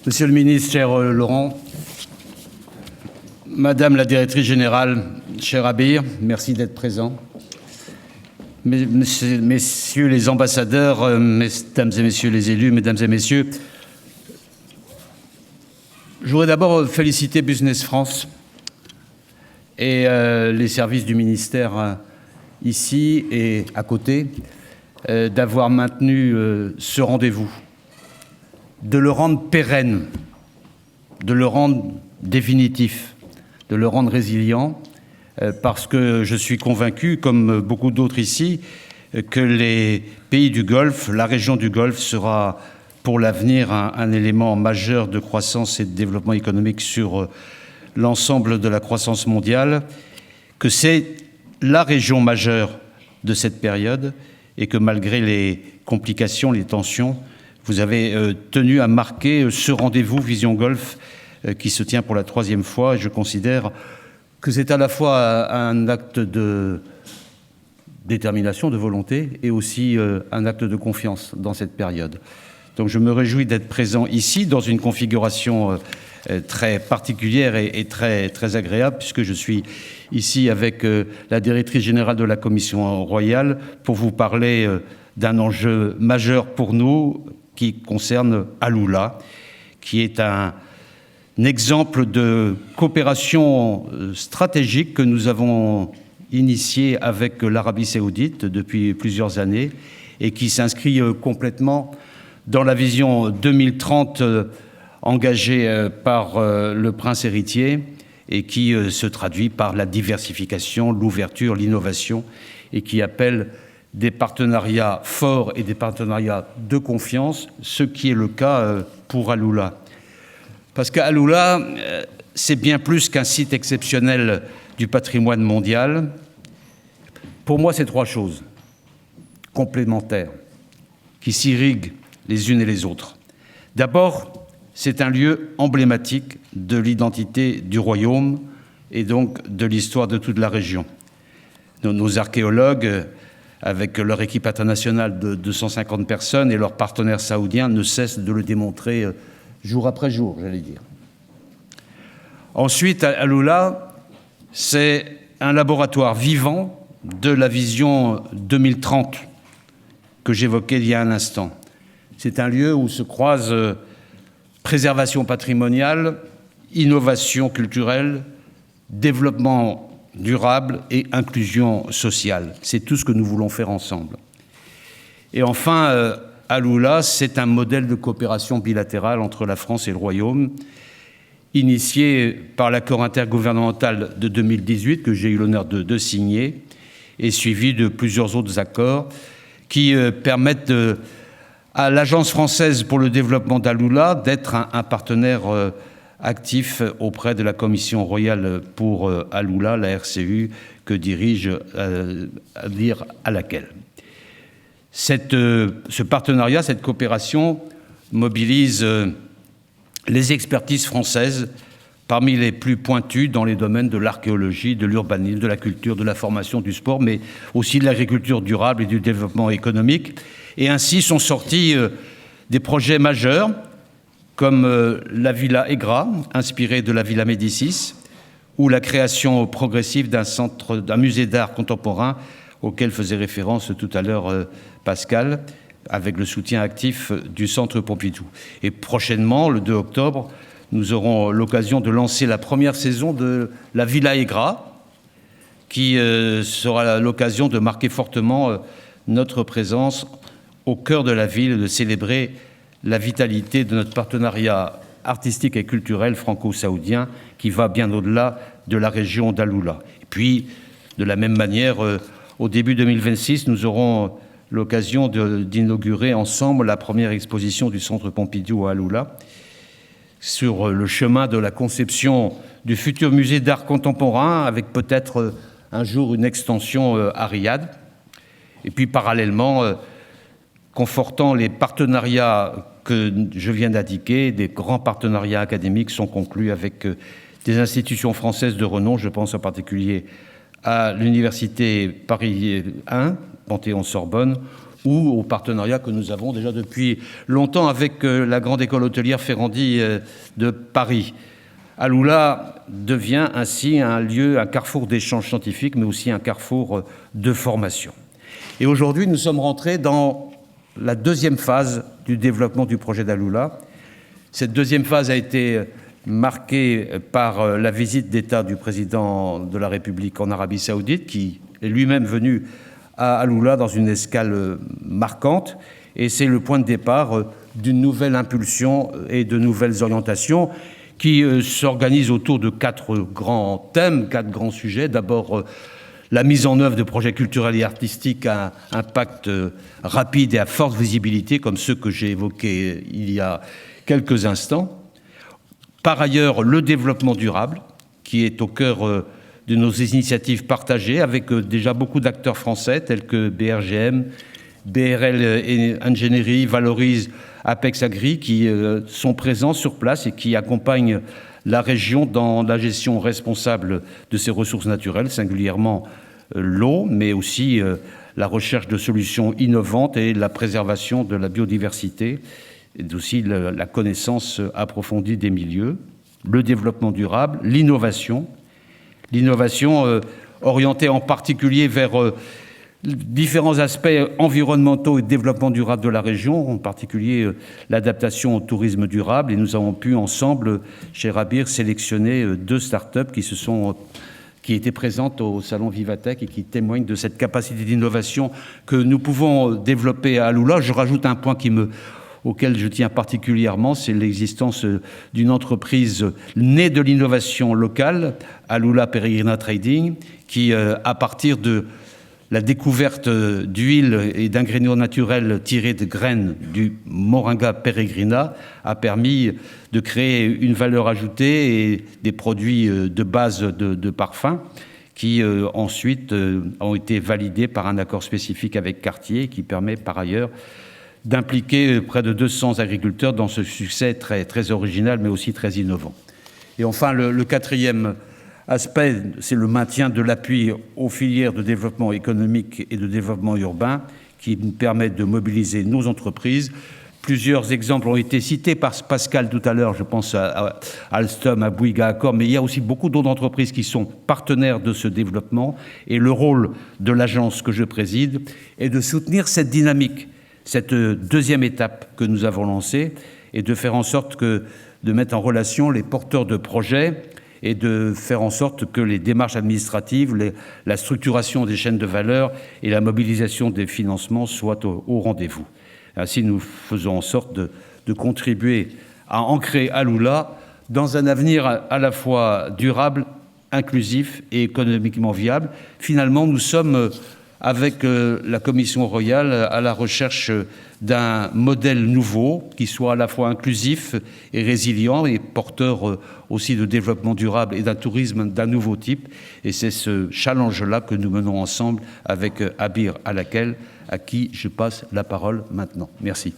Monsieur le ministre, cher Laurent, Madame la directrice générale, cher Abir, merci d'être présent. Messieurs les ambassadeurs, mesdames et messieurs les élus, mesdames et messieurs, je voudrais d'abord féliciter Business France et les services du ministère ici et à côté d'avoir maintenu ce rendez-vous, de le rendre pérenne, de le rendre définitif, de le rendre résilient, parce que je suis convaincu, comme beaucoup d'autres ici, que les pays du Golfe, la région du Golfe sera pour l'avenir un élément majeur de croissance et de développement économique sur l'ensemble de la croissance mondiale, que c'est la région majeure de cette période et que malgré les complications, les tensions, vous avez tenu à marquer ce rendez-vous Vision Golfe qui se tient pour la 3e fois. Et je considère que c'est à la fois un acte de détermination, de volonté et aussi un acte de confiance dans cette période. Donc je me réjouis d'être présent ici dans une configuration très particulière et très agréable, puisque je suis ici avec la directrice générale de la Commission royale pour vous parler d'un enjeu majeur pour nous qui concerne Alula, qui est un exemple de coopération stratégique que nous avons initié avec l'Arabie saoudite depuis plusieurs années et qui s'inscrit complètement dans la vision 2030 engagée par le prince héritier et qui se traduit par la diversification, l'ouverture, l'innovation et qui appelle des partenariats forts et des partenariats de confiance, ce qui est le cas pour Alula. Parce qu'Alula, c'est bien plus qu'un site exceptionnel du patrimoine mondial. Pour moi, c'est 3 choses complémentaires qui s'irriguent les unes et les autres. D'abord, c'est un lieu emblématique de l'identité du royaume et donc de l'histoire de toute la région. Nos archéologues, avec leur équipe internationale de 250 personnes et leurs partenaires saoudiens, ne cessent de le démontrer jour après jour, j'allais dire. Ensuite, Alula, c'est un laboratoire vivant de la vision 2030 que j'évoquais il y a un instant. C'est un lieu où se croisent préservation patrimoniale, innovation culturelle, développement durable et inclusion sociale. C'est tout ce que nous voulons faire ensemble. Et enfin, Alula, c'est un modèle de coopération bilatérale entre la France et le Royaume, initié par l'accord intergouvernemental de 2018, que j'ai eu l'honneur de signer, et suivi de plusieurs autres accords qui permettent à l'Agence française pour le développement d'Alula d'être un partenaire actif auprès de la Commission royale pour Alula, la RCU, que dirige Abir Al-Hakel. Ce partenariat, cette coopération mobilise les expertises françaises parmi les plus pointues dans les domaines de l'archéologie, de l'urbanisme, de la culture, de la formation, du sport, mais aussi de l'agriculture durable et du développement économique. Et ainsi sont sortis des projets majeurs comme la Villa Egra, inspirée de la Villa Médicis, ou la création progressive d'un musée d'art contemporain auquel faisait référence tout à l'heure Pascal, avec le soutien actif du Centre Pompidou. Et prochainement, le 2 octobre, nous aurons l'occasion de lancer la première saison de la Villa Egra, qui sera l'occasion de marquer fortement notre présence au cœur de la ville, de célébrer la vitalité de notre partenariat artistique et culturel franco-saoudien qui va bien au-delà de la région d'Alula. Et puis, de la même manière, au début 2026, nous aurons l'occasion d'inaugurer ensemble la première exposition du Centre Pompidou à Alula sur le chemin de la conception du futur musée d'art contemporain avec peut-être un jour une extension à Riyad. Et puis parallèlement, confortant les partenariats que je viens d'indiquer, des grands partenariats académiques sont conclus avec des institutions françaises de renom. Je pense en particulier à l'Université Paris 1, Panthéon-Sorbonne, ou au partenariat que nous avons déjà depuis longtemps avec la grande école hôtelière Ferrandi de Paris. Alula devient ainsi un lieu, un carrefour d'échanges scientifiques, mais aussi un carrefour de formation. Et aujourd'hui, nous sommes rentrés dans la deuxième phase du développement du projet d'Alula. Cette deuxième phase a été marquée par la visite d'État du président de la République en Arabie Saoudite, qui est lui-même venu à Alula dans une escale marquante. Et c'est le point de départ d'une nouvelle impulsion et de nouvelles orientations qui s'organisent autour de 4 grands thèmes, 4 grands sujets. D'abord, la mise en œuvre de projets culturels et artistiques à impact rapide et à forte visibilité, comme ceux que j'ai évoqués il y a quelques instants. Par ailleurs, le développement durable, qui est au cœur de nos initiatives partagées, avec déjà beaucoup d'acteurs français, tels que BRGM, BRL Ingénierie, Valorise, Apex Agri, qui sont présents sur place et qui accompagnent la région dans la gestion responsable de ses ressources naturelles, singulièrement l'eau, mais aussi la recherche de solutions innovantes et la préservation de la biodiversité, et aussi la connaissance approfondie des milieux, le développement durable, l'innovation orientée en particulier vers différents aspects environnementaux et de développement durable de la région, en particulier l'adaptation au tourisme durable. Et nous avons pu ensemble, chez Rabir, sélectionner 2 start-up qui étaient présentes au salon Vivatech et qui témoignent de cette capacité d'innovation que nous pouvons développer à Alula. Je rajoute un point auquel je tiens particulièrement, c'est l'existence d'une entreprise née de l'innovation locale, Alula Peregrina Trading, qui, à partir de la découverte d'huile et d'ingrédients naturels tirés de graines du Moringa peregrina, a permis de créer une valeur ajoutée et des produits de base de parfum qui ensuite ont été validés par un accord spécifique avec Cartier, qui permet par ailleurs d'impliquer près de 200 agriculteurs dans ce succès très, très original, mais aussi très innovant. Et enfin, le quatrième aspect, c'est le maintien de l'appui aux filières de développement économique et de développement urbain qui nous permet de mobiliser nos entreprises. Plusieurs exemples ont été cités par Pascal tout à l'heure, je pense à Alstom, à Bouygues, à Accor, mais il y a aussi beaucoup d'autres entreprises qui sont partenaires de ce développement. Et le rôle de l'agence que je préside est de soutenir cette dynamique, cette deuxième étape que nous avons lancée, et de faire en sorte de mettre en relation les porteurs de projets et de faire en sorte que les démarches administratives, la structuration des chaînes de valeur et la mobilisation des financements soient au rendez-vous. Ainsi, nous faisons en sorte de contribuer à ancrer Alula dans un avenir à la fois durable, inclusif et économiquement viable. Finalement, nous sommes, avec la Commission royale, à la recherche d'un modèle nouveau qui soit à la fois inclusif et résilient et porteur aussi de développement durable et d'un tourisme d'un nouveau type. Et c'est ce challenge-là que nous menons ensemble avec Abir Alakel, à qui je passe la parole maintenant. Merci.